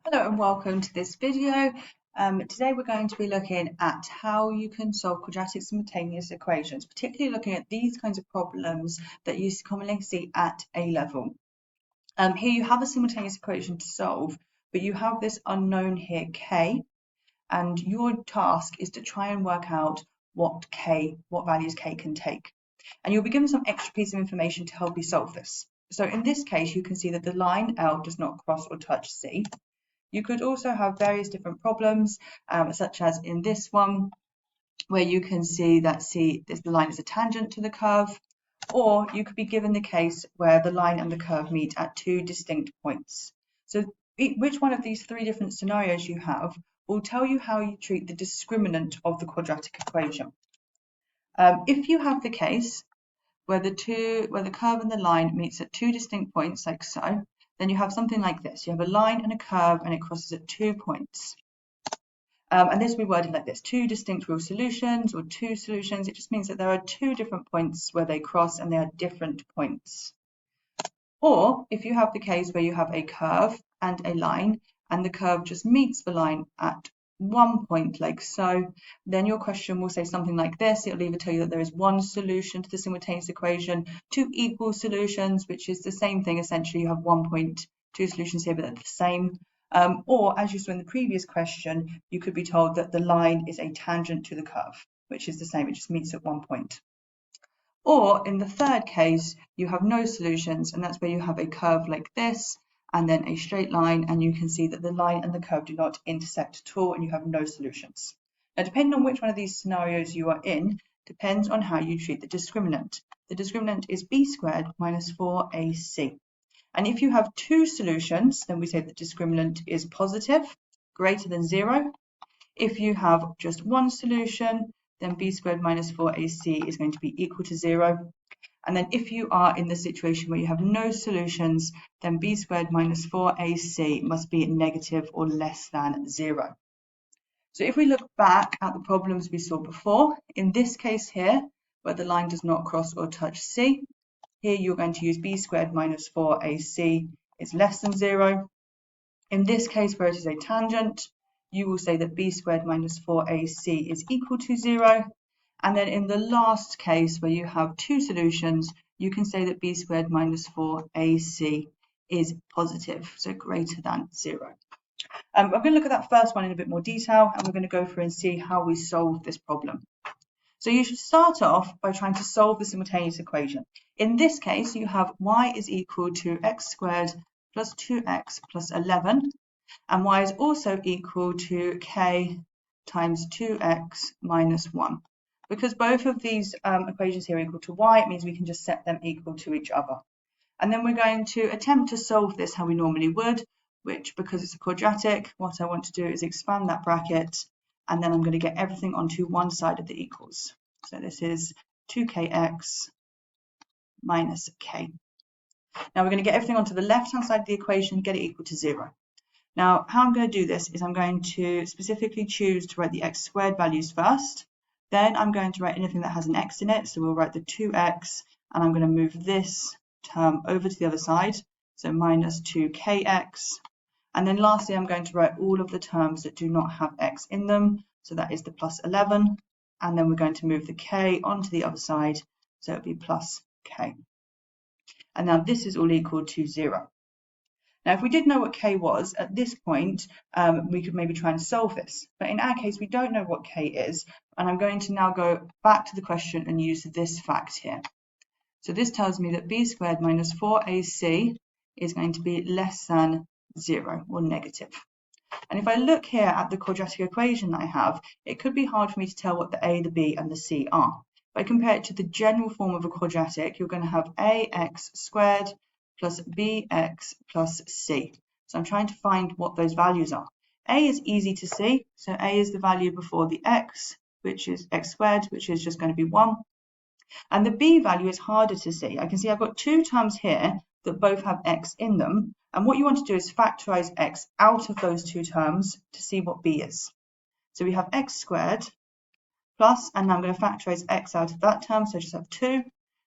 Hello and welcome to this video. Today we're going to be looking at how you can solve quadratic simultaneous equations, particularly looking at these kinds of problems that you commonly see at A level. Here you have a simultaneous equation to solve, but you have this unknown here, k, and your task is to try and work out what values k can take. And you'll be given some extra piece of information to help you solve this. So in this case, you can see that the line L does not cross or touch C. You could also have various different problems, such as in this one, where you can see that the line is a tangent to the curve, or you could be given the case where the line and the curve meet at two distinct points. So which one of these three different scenarios you have will tell you how you treat the discriminant of the quadratic equation. If you have the case where the curve and the line meets at two distinct points, like so, then you have something like this. You have a line and a curve, and it crosses at 2 points. And this will be worded like this: two distinct real solutions, or two solutions. It just means that there are two different points where they cross, and they are different points. Or if you have the case where you have a curve and a line, and the curve just meets the line at 1 point, like so, then your question will say something like this. It'll either tell you that there is one solution to the simultaneous equation, two equal solutions, which is the same thing. Essentially, you have 1 point, two solutions here, but they're the same. Or, as you saw in the previous question, you could be told that the line is a tangent to the curve, which is the same. It just meets at 1 point. Or in the third case, you have no solutions, and that's where you have a curve like this, and then a straight line, and you can see that the line and the curve do not intersect at all, and you have no solutions. Now, depending on which one of these scenarios you are in, depends on how you treat the discriminant. The discriminant is b squared minus 4ac. And if you have two solutions, then we say the discriminant is positive, greater than 0. If you have just one solution, then b squared minus 4ac is going to be equal to 0. And then if you are in the situation where you have no solutions, then b squared minus 4ac must be negative or less than 0. So if we look back at the problems we saw before, in this case here, where the line does not cross or touch C, here you're going to use b squared minus 4ac is less than 0. In this case, where it is a tangent, you will say that b squared minus 4ac is equal to 0. And then in the last case, where you have two solutions, you can say that b squared minus 4ac is positive, so greater than 0. I'm going to look at that first one in a bit more detail, and we're going to go through and see how we solve this problem. So you should start off by trying to solve the simultaneous equation. In this case, you have y is equal to x squared plus 2x plus 11, and y is also equal to k times 2x minus 1. Because both of these equations here are equal to y, it means we can just set them equal to each other. And then we're going to attempt to solve this how we normally would, which, because it's a quadratic, what I want to do is expand that bracket, and then I'm going to get everything onto one side of the equals. So this is 2kx minus k. Now we're going to get everything onto the left-hand side of the equation, get it equal to 0. Now, how I'm going to do this is I'm going to specifically choose to write the x squared values first. Then I'm going to write anything that has an x in it. So we'll write the 2x, and I'm going to move this term over to the other side. So minus 2kx. And then lastly, I'm going to write all of the terms that do not have x in them. So that is the plus 11. And then we're going to move the k onto the other side. So it'll be plus k. And now this is all equal to 0. Now, if we did know what k was, at this point, we could maybe try and solve this. But in our case, we don't know what k is. And I'm going to now go back to the question and use this fact here. So this tells me that b squared minus 4ac is going to be less than 0 or negative. And if I look here at the quadratic equation that I have, it could be hard for me to tell what the a, the b, and the c are. If I compare it to the general form of a quadratic, you're going to have ax squared plus bx plus c. So I'm trying to find what those values are. A is easy to see, so a is the value before the x, which is x squared, which is just going to be 1. And the b value is harder to see. I can see I've got two terms here that both have x in them. And what you want to do is factorize x out of those two terms to see what b is. So we have x squared plus, and now I'm going to factorize x out of that term, so I just have 2.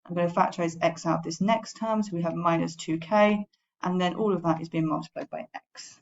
I'm going to factorize x out this next term, so we have minus 2k, and then all of that is being multiplied by x.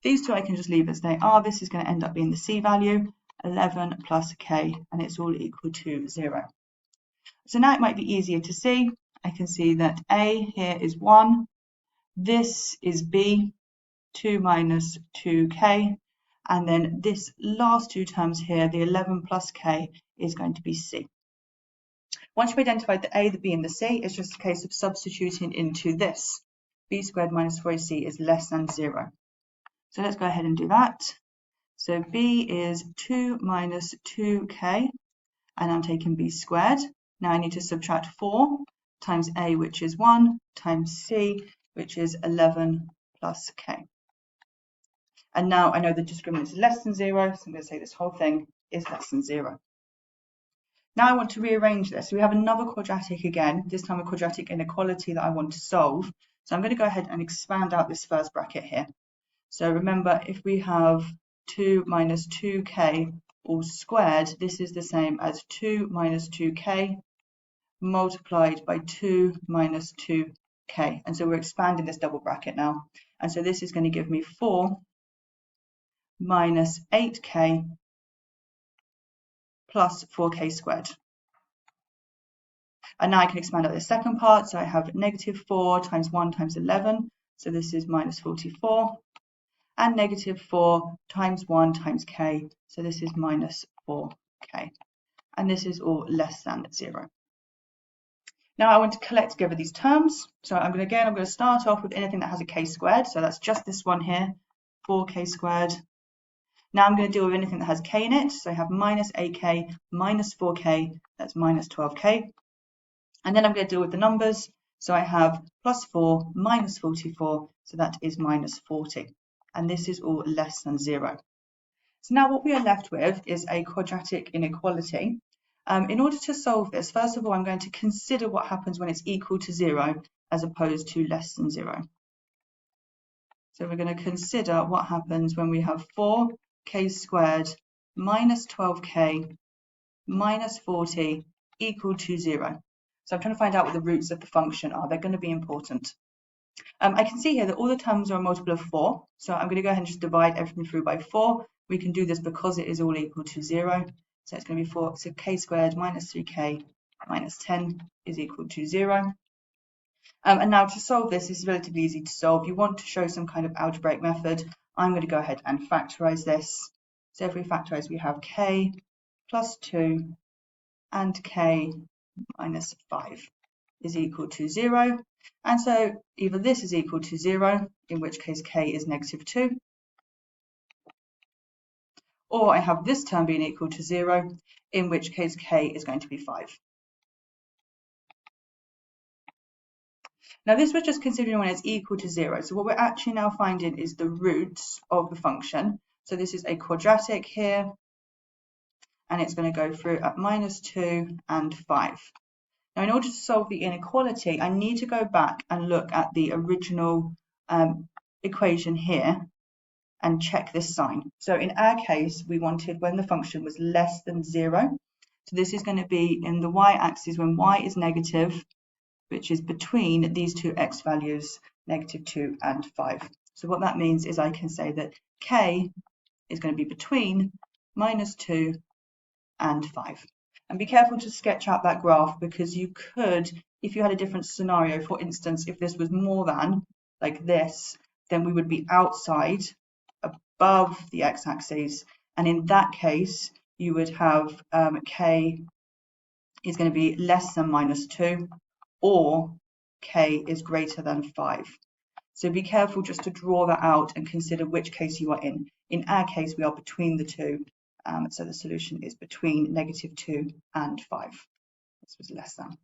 These two I can just leave as they are. This is going to end up being the C value, 11 plus K, and it's all equal to 0. So now it might be easier to see. I can see that A here is 1, this is B, 2 minus 2K, and then this last two terms here, the 11 plus K, is going to be C. Once you've identified the A, the B, and the C, it's just a case of substituting into this. B squared minus 4AC is less than 0. So let's go ahead and do that. So B is 2 minus 2K, and I'm taking B squared. Now I need to subtract 4 times A, which is 1, times C, which is 11 plus K. And now I know the discriminant is less than 0, so I'm going to say this whole thing is less than 0. Now I want to rearrange this. We have another quadratic again, this time a quadratic inequality that I want to solve. So I'm going to go ahead and expand out this first bracket here. So remember, if we have 2 minus 2k all squared, this is the same as 2 minus 2k multiplied by 2 minus 2k. And so we're expanding this double bracket now. And so this is going to give me 4 minus 8k plus 4k squared. And now I can expand out the second part. So I have negative 4 times 1 times 11. So this is minus 44. And negative 4 times 1 times k. So this is minus 4k. And this is all less than 0. Now I want to collect together these terms. So I'm going to start off with anything that has a k squared. So that's just this one here, 4k squared. Now I'm going to deal with anything that has k in it. So I have minus 8k minus 4k, that's minus 12k. And then I'm going to deal with the numbers. So I have plus 4 minus 44, so that is minus 40. And this is all less than 0. So now what we are left with is a quadratic inequality. In order to solve this, first of all, I'm going to consider what happens when it's equal to 0 as opposed to less than 0. So we're going to consider what happens when we have 4k squared minus 12k minus 40 equal to 0. So I'm trying to find out what the roots of the function are. They're going to be important. I can see here that all the terms are a multiple of 4. So I'm going to go ahead and just divide everything through by 4. We can do this because it is all equal to 0. So it's going to be 4. So k squared minus 3k minus 10 is equal to 0. And now to solve this is relatively easy to solve. You want to show some kind of algebraic method. I'm going to go ahead and factorize this. So if we factorize, we have k plus 2 and k minus 5 is equal to 0. And so either this is equal to 0, in which case k is negative 2, or I have this term being equal to 0, in which case k is going to be 5. Now this was just considering when it's equal to 0. So what we're actually now finding is the roots of the function. So this is a quadratic here, and it's going to go through at minus 2 and 5. Now, in order to solve the inequality, I need to go back and look at the original equation here and check this sign. So in our case, we wanted when the function was less than 0. So this is going to be in the y-axis when y is negative, which is between these two x values, negative 2 and 5. So what that means is I can say that k is going to be between minus 2 and 5. And be careful to sketch out that graph, because you could, if you had a different scenario, for instance, if this was more than, like this, then we would be outside, above the x-axis. And in that case, you would have k is going to be less than minus 2, or k is greater than 5. So be careful just to draw that out and consider which case you are in. In our case, we are between the two. So the solution is between negative 2 and 5. This was less than.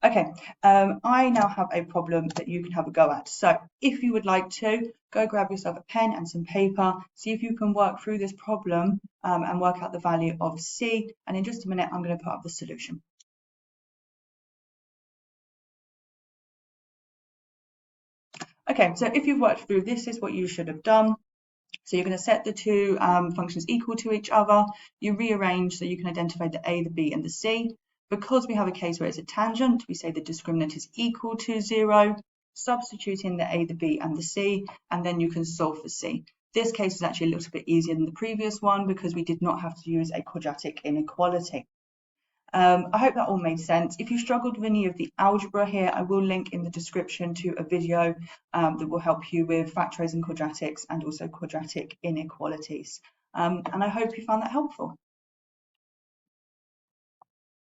Okay, I now have a problem that you can have a go at. So if you would like to, go grab yourself a pen and some paper, see if you can work through this problem and work out the value of C. And in just a minute, I'm going to put up the solution. Okay, so if you've worked through, this is what you should have done. So you're going to set the two functions equal to each other. You rearrange so you can identify the A, the B, and the C. Because we have a case where it's a tangent, we say the discriminant is equal to 0. substitute in the A, the B and the C, and then you can solve for C. This case is actually a little bit easier than the previous one because we did not have to use a quadratic inequality. I hope that all made sense. If you struggled with any of the algebra here, I will link in the description to a video that will help you with factorising quadratics and also quadratic inequalities. And I hope you found that helpful.